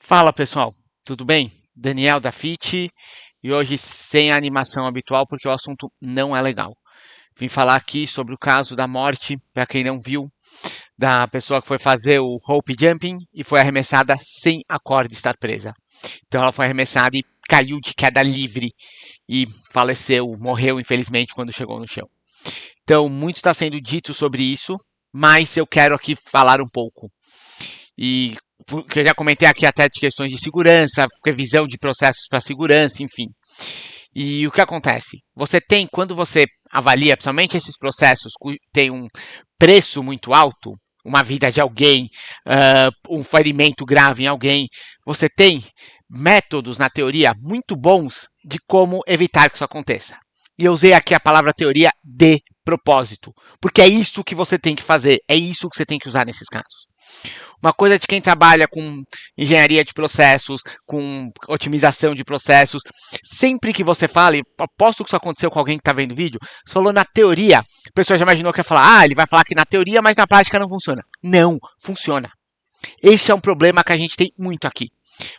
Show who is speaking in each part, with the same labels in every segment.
Speaker 1: Fala pessoal, tudo bem? Daniel da FIT e hoje sem a animação habitual porque o assunto não é legal. Vim falar aqui sobre o caso da morte, para quem não viu, da pessoa que foi fazer o rope jumping e foi arremessada sem a corda estar presa. Então ela foi arremessada e caiu de queda livre e faleceu, morreu infelizmente quando chegou no chão. Então muito está sendo dito sobre isso, mas eu quero aqui falar um pouco. E que eu já comentei aqui até de questões de segurança, revisão de processos para segurança, enfim. E o que acontece? Você tem, quando você avalia, principalmente esses processos que tem um preço muito alto, uma vida de alguém, um ferimento grave em alguém, você tem métodos na teoria muito bons de como evitar que isso aconteça. E eu usei aqui a palavra teoria de propósito, porque é isso que você tem que fazer, é isso que você tem que usar nesses casos. Uma coisa de quem trabalha com engenharia de processos, com otimização de processos, sempre que você fala, e aposto que isso aconteceu com alguém que está vendo o vídeo, você falou na teoria, a pessoa já imaginou que ia falar, ele vai falar que na teoria, mas na prática não funciona. Não, funciona. Esse é um problema que a gente tem muito aqui.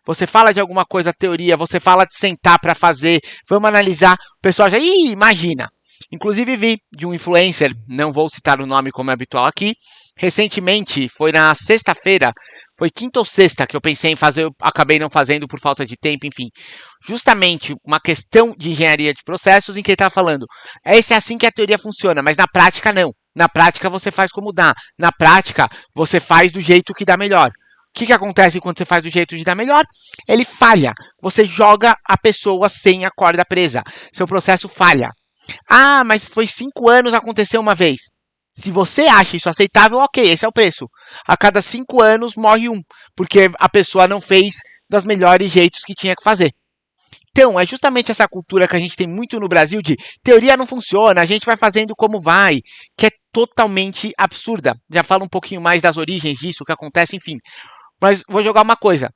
Speaker 1: Você fala de alguma coisa, teoria, você fala de sentar para fazer, vamos analisar, o pessoal já, imagina. Inclusive vi de um influencer, não vou citar o nome como é habitual aqui, recentemente, foi na sexta-feira, foi quinta ou sexta que eu pensei em fazer, eu acabei não fazendo por falta de tempo, enfim. Justamente uma questão de engenharia de processos em que ele está falando, esse é assim que a teoria funciona, mas na prática não. Na prática você faz como dá, na prática você faz do jeito que dá melhor. O que acontece quando você faz do jeito de dar melhor? Ele falha. Você joga a pessoa sem a corda presa. Seu processo falha. Ah, mas foi 5 anos, aconteceu uma vez. Se você acha isso aceitável, ok, esse é o preço. A cada 5 anos morre um, porque a pessoa não fez dos melhores jeitos que tinha que fazer. Então, é justamente essa cultura que a gente tem muito no Brasil de teoria não funciona, a gente vai fazendo como vai, que é totalmente absurda. Já falo um pouquinho mais das origens disso, o que acontece, enfim. Mas vou jogar uma coisa.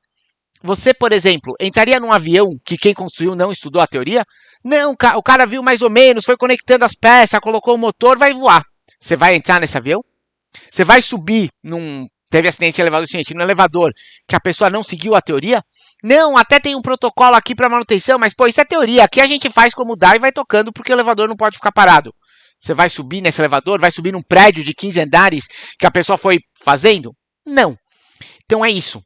Speaker 1: Você, por exemplo, entraria num avião que quem construiu não estudou a teoria? Não, o cara viu mais ou menos, foi conectando as peças, colocou o motor, vai voar. Você vai entrar nesse avião? Você vai subir num... Teve acidente de elevador, gente, no elevador, que a pessoa não seguiu a teoria? Não, até tem um protocolo aqui para manutenção, mas pô, isso é teoria. Aqui a gente faz como dá e vai tocando porque o elevador não pode ficar parado. Você vai subir nesse elevador? Vai subir num prédio de 15 andares que a pessoa foi fazendo? Não. Então é isso.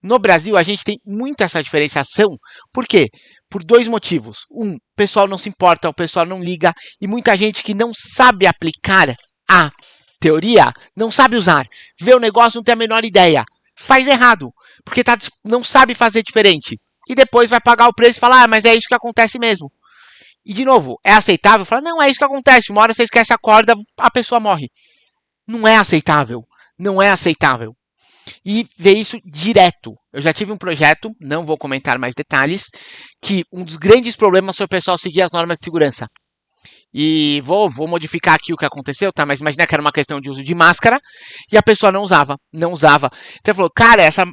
Speaker 1: No Brasil, a gente tem muito essa diferenciação. Por quê? Por dois motivos. Um, o pessoal não se importa, o pessoal não liga, e muita gente que não sabe aplicar a teoria, não sabe usar, vê o negócio, não tem a menor ideia, faz errado, porque não sabe fazer diferente. E depois vai pagar o preço e falar, mas é isso que acontece mesmo. E de novo, é aceitável? Fala, não, é isso que acontece, uma hora você esquece a corda, a pessoa morre. Não é aceitável, não é aceitável. E ver isso direto. Eu já tive um projeto, não vou comentar mais detalhes, que um dos grandes problemas foi o pessoal seguir as normas de segurança. E vou modificar aqui o que aconteceu, tá? Mas imagina que era uma questão de uso de máscara e a pessoa não usava. Então ele falou, cara, essa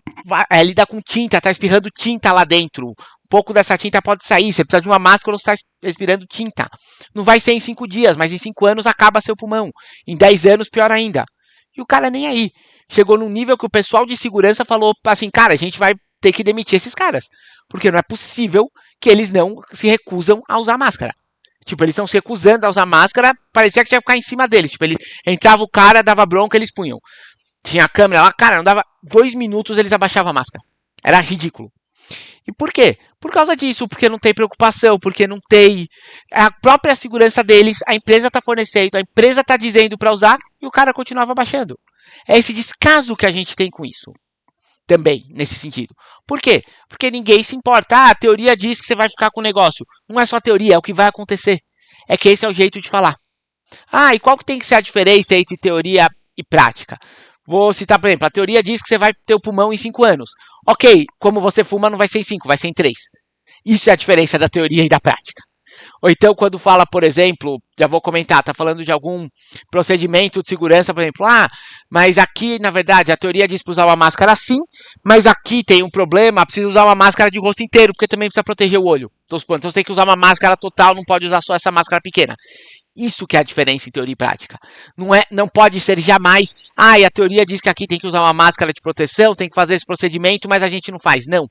Speaker 1: lida com tinta, tá espirrando tinta lá dentro. Um pouco dessa tinta pode sair, você precisa de uma máscara ou você está respirando tinta. Não vai ser em 5 dias, mas em 5 anos acaba seu pulmão. Em 10 anos, pior ainda. E o cara nem aí. Chegou num nível que o pessoal de segurança falou assim, cara, a gente vai ter que demitir esses caras. Porque não é possível que eles não se recusam a usar máscara. Tipo, eles estão se recusando a usar máscara, parecia que tinha que ficar em cima deles. Tipo, ele entrava o cara, dava bronca, eles punham. Tinha a câmera lá, cara, não dava 2 minutos, eles abaixavam a máscara. Era ridículo. E por quê? Por causa disso, porque não tem preocupação, porque não tem a própria segurança deles, a empresa está fornecendo, a empresa está dizendo para usar e o cara continuava baixando. É esse descaso que a gente tem com isso. Também, nesse sentido. Por quê? Porque ninguém se importa. Ah, a teoria diz que você vai ficar com o negócio. Não é só teoria, é o que vai acontecer. É que esse é o jeito de falar. Ah, e qual que tem que ser a diferença entre teoria e prática? Vou citar, por exemplo, a teoria diz que você vai ter o pulmão em 5 anos. Ok, como você fuma não vai ser em 5, vai ser em 3. Isso é a diferença da teoria e da prática. Ou então quando fala, por exemplo, já vou comentar, tá falando de algum procedimento de segurança, por exemplo, mas aqui, na verdade, a teoria diz para usar uma máscara assim, mas aqui tem um problema, precisa usar uma máscara de rosto inteiro, porque também precisa proteger o olho. Então você tem que usar uma máscara total, não pode usar só essa máscara pequena. Isso que é a diferença em teoria e prática. Não pode ser jamais, e a teoria diz que aqui tem que usar uma máscara de proteção, tem que fazer esse procedimento, mas a gente não faz. Não.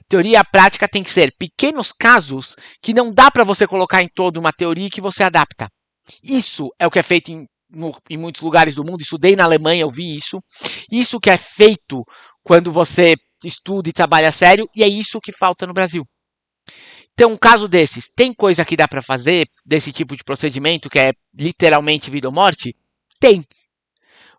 Speaker 1: Teoria e prática tem que ser pequenos casos que não dá para você colocar em toda uma teoria que você adapta. Isso é o que é feito em muitos lugares do mundo. Estudei na Alemanha, eu vi isso. Isso que é feito quando você estuda e trabalha sério, e é isso que falta no Brasil. Então, um caso desses, tem coisa que dá para fazer desse tipo de procedimento, que é literalmente vida ou morte? Tem.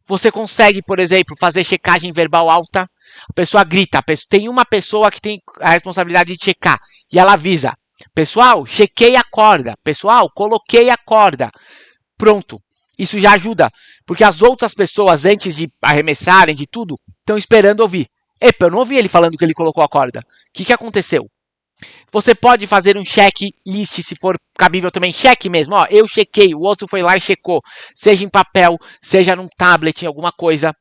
Speaker 1: Você consegue, por exemplo, fazer checagem verbal alta, a pessoa grita, tem uma pessoa que tem a responsabilidade de checar, e ela avisa, pessoal, chequei a corda, pessoal, coloquei a corda, pronto. Isso já ajuda, porque as outras pessoas, antes de arremessarem, de tudo, estão esperando ouvir. Epa, eu não ouvi ele falando que ele colocou a corda. O que aconteceu? Você pode fazer um checklist, se for cabível também, cheque mesmo. Ó, eu chequei, o outro foi lá e checou. Seja em papel, seja num tablet, em alguma coisa.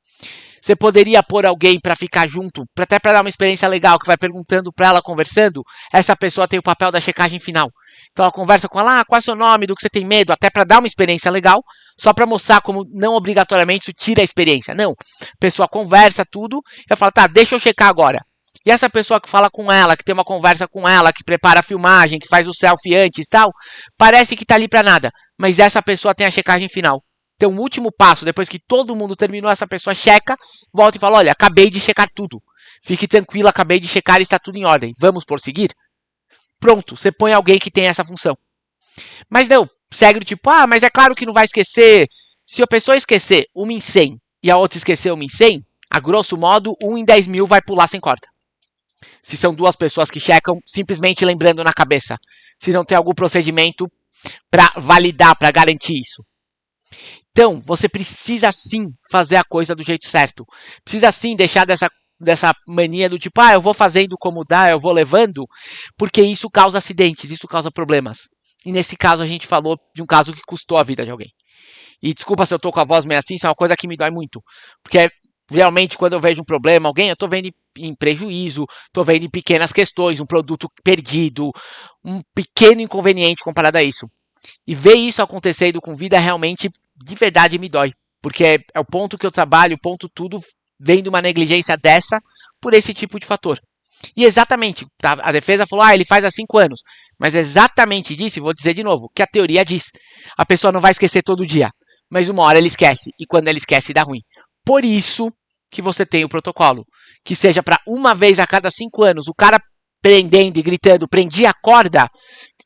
Speaker 1: Você poderia pôr alguém para ficar junto, até para dar uma experiência legal, que vai perguntando para ela, conversando. Essa pessoa tem o papel da checagem final. Então ela conversa com ela, qual é o seu nome, do que você tem medo, até para dar uma experiência legal, só para mostrar como não obrigatoriamente isso tira a experiência. Não, a pessoa conversa tudo, e ela fala, tá, deixa eu checar agora. E essa pessoa que fala com ela, que tem uma conversa com ela, que prepara a filmagem, que faz o selfie antes e tal, parece que tá ali para nada. Mas essa pessoa tem a checagem final. Então, o último passo, depois que todo mundo terminou, essa pessoa checa, volta e fala, olha, acabei de checar tudo. Fique tranquilo, acabei de checar e está tudo em ordem. Vamos prosseguir? Pronto, você põe alguém que tem essa função. Mas não, segue do tipo, mas é claro que não vai esquecer. Se a pessoa esquecer 1 em 100 e a outra esquecer 1 em 100, a grosso modo, 1 em 10 mil vai pular sem corda. Se são duas pessoas que checam, simplesmente lembrando na cabeça. Se não tem algum procedimento para validar, para garantir isso. Então, você precisa sim fazer a coisa do jeito certo. Precisa sim deixar dessa mania do tipo, eu vou fazendo como dá, eu vou levando, porque isso causa acidentes, isso causa problemas. E nesse caso a gente falou de um caso que custou a vida de alguém. E desculpa se eu tô com a voz meio assim, isso é uma coisa que me dói muito. Porque realmente quando eu vejo um problema, alguém, eu tô vendo em prejuízo, tô vendo em pequenas questões, um produto perdido, um pequeno inconveniente comparado a isso. E ver isso acontecendo com vida realmente, de verdade, me dói. Porque é o ponto que eu trabalho, o ponto tudo, vendo uma negligência dessa por esse tipo de fator. E exatamente, a defesa falou, ele faz há 5 anos. Mas exatamente disso, e vou dizer de novo, que a teoria diz. A pessoa não vai esquecer todo dia, mas uma hora ele esquece. E quando ele esquece, dá ruim. Por isso que você tem o protocolo. Que seja para uma vez a cada 5 anos, o cara prendendo e gritando, prendi a corda,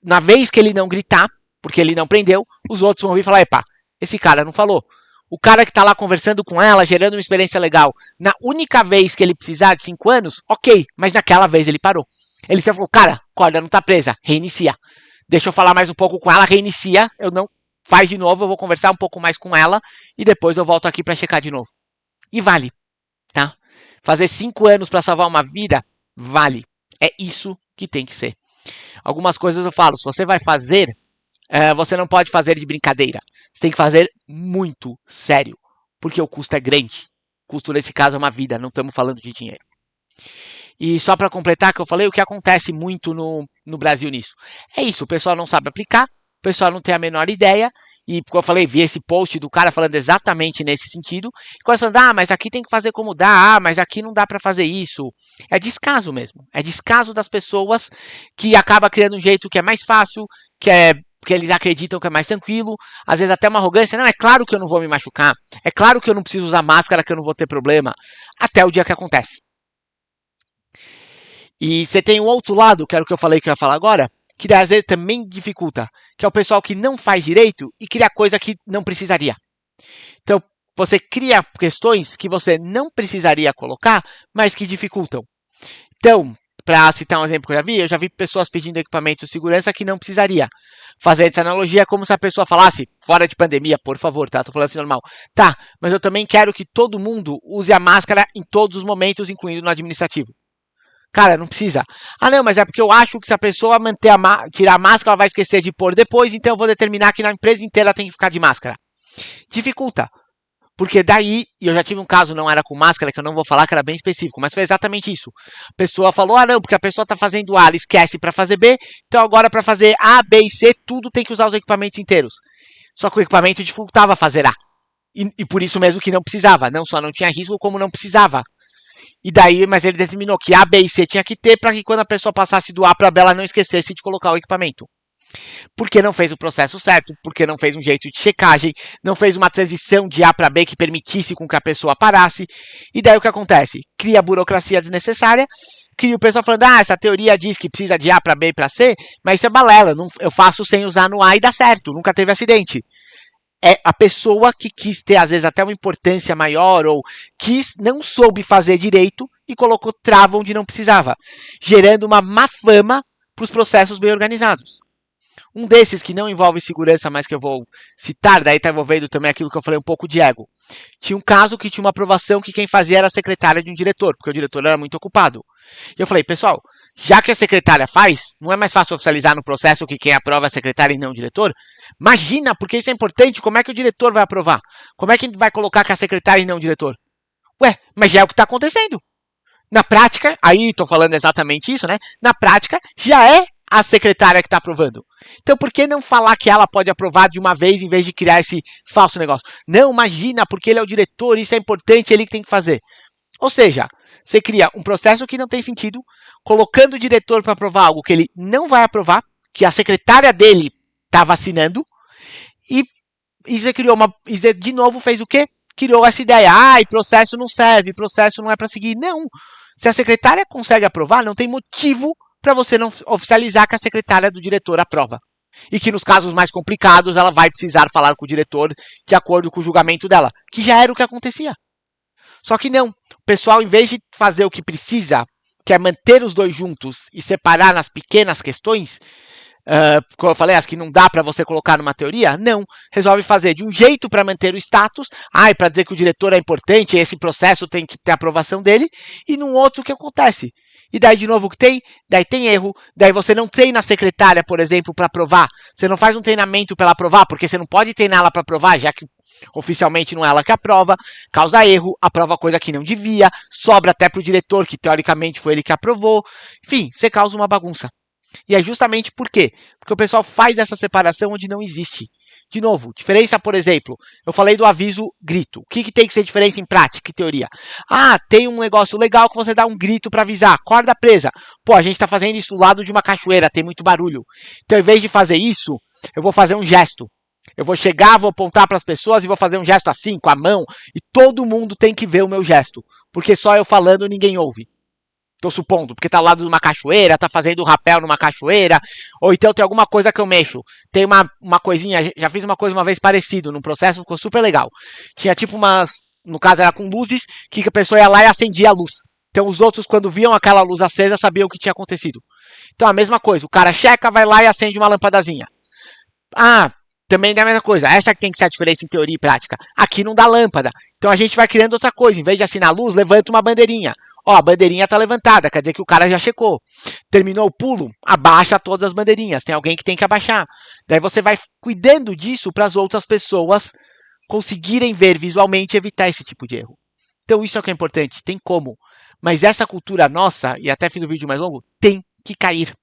Speaker 1: na vez que ele não gritar, porque ele não prendeu, os outros vão vir e falar, epa, esse cara não falou. O cara que tá lá conversando com ela, gerando uma experiência legal, na única vez que ele precisar de 5 anos, ok, mas naquela vez ele parou. Ele só falou, cara, corda não tá presa, reinicia. Deixa eu falar mais um pouco com ela, reinicia, eu não, faz de novo, eu vou conversar um pouco mais com ela, e depois eu volto aqui para checar de novo. E vale, tá? Fazer 5 anos para salvar uma vida, vale. É isso que tem que ser. Algumas coisas eu falo, se você vai fazer, você não pode fazer de brincadeira. Você tem que fazer muito sério, porque o custo é grande. O custo nesse caso é uma vida, não estamos falando de dinheiro. E só para completar que eu falei, o que acontece muito no Brasil nisso? É isso, o pessoal não sabe aplicar, o pessoal não tem a menor ideia, e como eu falei, vi esse post do cara falando exatamente nesse sentido, e começando, mas aqui tem que fazer como dá, mas aqui não dá para fazer isso. É descaso mesmo, é descaso das pessoas que acaba criando um jeito que é mais fácil, que eles acreditam que é mais tranquilo, às vezes até uma arrogância, não, é claro que eu não vou me machucar, é claro que eu não preciso usar máscara, que eu não vou ter problema, até o dia que acontece. E você tem o outro lado, que era o que eu falei que eu ia falar agora, que às vezes também dificulta, que é o pessoal que não faz direito e cria coisa que não precisaria. Então, você cria questões que você não precisaria colocar, mas que dificultam. Então, para citar um exemplo que eu já vi pessoas pedindo equipamento de segurança que não precisaria. Fazer essa analogia como se a pessoa falasse, fora de pandemia, por favor, tá? Tô falando assim normal. Tá, mas eu também quero que todo mundo use a máscara em todos os momentos, incluindo no administrativo. Cara, não precisa. Não, mas é porque eu acho que se a pessoa tirar a máscara, ela vai esquecer de pôr depois, então eu vou determinar que na empresa inteira tem que ficar de máscara. Dificulta. Porque daí, e eu já tive um caso, não era com máscara, que eu não vou falar, que era bem específico, mas foi exatamente isso. A pessoa falou, não, porque a pessoa tá fazendo A, ela esquece para fazer B, então agora para fazer A, B e C, tudo tem que usar os equipamentos inteiros. Só que o equipamento dificultava fazer A. E por isso mesmo que não precisava. Não só não tinha risco, como não precisava. E daí, mas ele determinou que A, B e C tinha que ter para que quando a pessoa passasse do A para B, ela não esquecesse de colocar o equipamento. Porque não fez o processo certo, porque não fez um jeito de checagem, não fez uma transição de A para B que permitisse com que a pessoa parasse. E daí o que acontece? Cria burocracia desnecessária, cria o pessoal falando, essa teoria diz que precisa de A para B e para C, mas isso é balela, eu faço sem usar no A e dá certo, nunca teve acidente. É a pessoa que quis ter, às vezes, até uma importância maior, ou não soube fazer direito e colocou trava onde não precisava, gerando uma má fama para os processos bem organizados. Um desses que não envolve segurança, mas que eu vou citar, daí está envolvendo também aquilo que eu falei um pouco de ego. Tinha um caso que tinha uma aprovação que quem fazia era a secretária de um diretor, porque o diretor era muito ocupado. E eu falei, pessoal, já que a secretária faz, não é mais fácil oficializar no processo que quem aprova é a secretária e não o diretor? Imagina, porque isso é importante, como é que o diretor vai aprovar? Como é que vai colocar que é a secretária e não o diretor? Ué, mas já é o que está acontecendo. Na prática, aí estou falando exatamente isso, né? Na prática, já é a secretária que está aprovando. Então, por que não falar que ela pode aprovar de uma vez em vez de criar esse falso negócio? Não, imagina, porque ele é o diretor, isso é importante, ele que tem que fazer. Ou seja, você cria um processo que não tem sentido, colocando o diretor para aprovar algo que ele não vai aprovar, que a secretária dele está vacinando, e você criou de novo fez o quê? Criou essa ideia, processo não serve, processo não é para seguir. Não, se a secretária consegue aprovar, não tem motivo para você não oficializar que a secretária do diretor aprova. E que nos casos mais complicados ela vai precisar falar com o diretor de acordo com o julgamento dela, que já era o que acontecia. Só que não, o pessoal, em vez de fazer o que precisa, que é manter os dois juntos e separar nas pequenas questões, como eu falei, as que não dá para você colocar numa teoria, não. Resolve fazer de um jeito para manter o status, para dizer que o diretor é importante, esse processo tem que ter a aprovação dele, e num outro o que acontece? E daí, de novo, o que tem? Daí tem erro. Daí você não treina a secretária, por exemplo, para aprovar. Você não faz um treinamento para ela aprovar, porque você não pode treinar ela para aprovar, já que oficialmente não é ela que aprova. Causa erro, aprova coisa que não devia, sobra até para o diretor, que teoricamente foi ele que aprovou. Enfim, você causa uma bagunça. E é justamente por quê? Porque o pessoal faz essa separação onde não existe. De novo, diferença, por exemplo, eu falei do aviso grito. O que tem que ser diferença em prática e teoria? Tem um negócio legal que você dá um grito para avisar. Corda presa. Pô, a gente está fazendo isso do lado de uma cachoeira, tem muito barulho. Então, ao invés de fazer isso, eu vou fazer um gesto. Eu vou chegar, vou apontar para as pessoas e vou fazer um gesto assim, com a mão. E todo mundo tem que ver o meu gesto. Porque só eu falando ninguém ouve. Tô supondo, porque tá ao lado de uma cachoeira, tá fazendo um rapel numa cachoeira, ou então tem alguma coisa que eu mexo. Tem uma coisinha, já fiz uma coisa uma vez parecido, num processo, ficou super legal. Tinha tipo no caso era com luzes, que a pessoa ia lá e acendia a luz. Então os outros, quando viam aquela luz acesa, sabiam o que tinha acontecido. Então a mesma coisa, o cara checa, vai lá e acende uma lâmpadazinha. Também é a mesma coisa, essa que tem que ser a diferença em teoria e prática. Aqui não dá lâmpada, então a gente vai criando outra coisa, em vez de assinar a luz, levanta uma bandeirinha. A bandeirinha está levantada, quer dizer que o cara já checou. Terminou o pulo, abaixa todas as bandeirinhas. Tem alguém que tem que abaixar. Daí você vai cuidando disso para as outras pessoas conseguirem ver visualmente e evitar esse tipo de erro. Então isso é o que é importante, tem como. Mas essa cultura nossa, e até fiz um vídeo mais longo, tem que cair.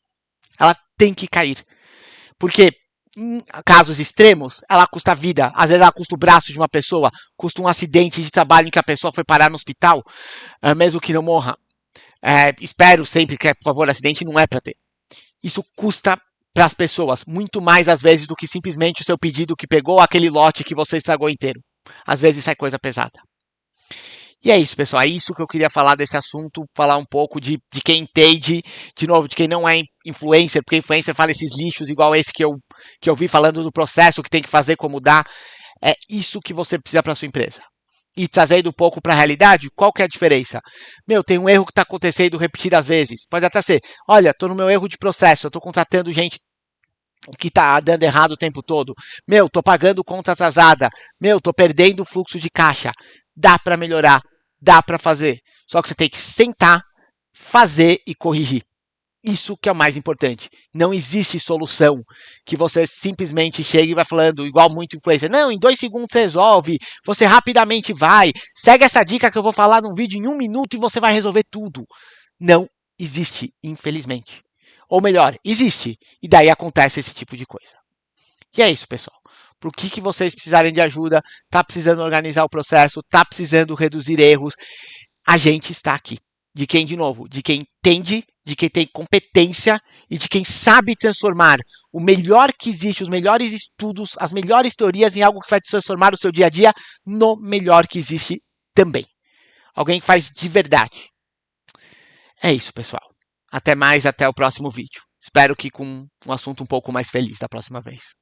Speaker 1: Ela tem que cair. Porque em casos extremos, ela custa a vida. Às vezes ela custa o braço de uma pessoa, custa um acidente de trabalho em que a pessoa foi parar no hospital, mesmo que não morra. Espero sempre que, por favor, acidente não é para ter. Isso custa para as pessoas muito mais, às vezes, do que simplesmente o seu pedido que pegou aquele lote que você estragou inteiro. Às vezes sai coisa pesada. E é isso, pessoal. É isso que eu queria falar desse assunto, falar um pouco de quem entende, de novo, de quem não é influencer, porque influencer fala esses lixos igual esse que eu vi falando do processo, que tem que fazer, como dar. É isso que você precisa para sua empresa. E trazendo um pouco para a realidade, qual que é a diferença? Tem um erro que está acontecendo repetidas vezes. Pode até ser, olha, estou no meu erro de processo, eu estou contratando gente que está dando errado o tempo todo. Estou pagando conta atrasada. Estou perdendo o fluxo de caixa. Dá para melhorar, dá para fazer. Só que você tem que sentar, fazer e corrigir. Isso que é o mais importante. Não existe solução que você simplesmente chega e vai falando, igual muito influencer. Não, em 2 segundos você resolve, você rapidamente vai. Segue essa dica que eu vou falar num vídeo em 1 minuto e você vai resolver tudo. Não existe, infelizmente. Ou melhor, existe. E daí acontece esse tipo de coisa. E é isso, pessoal. para o que vocês precisarem de ajuda, tá precisando organizar o processo, tá precisando reduzir erros, a gente está aqui. De quem, de novo, de quem entende, de quem tem competência e de quem sabe transformar o melhor que existe, os melhores estudos, as melhores teorias em algo que vai transformar o seu dia a dia no melhor que existe também. Alguém que faz de verdade. É isso, pessoal. Até mais, até o próximo vídeo. Espero que com um assunto um pouco mais feliz da próxima vez.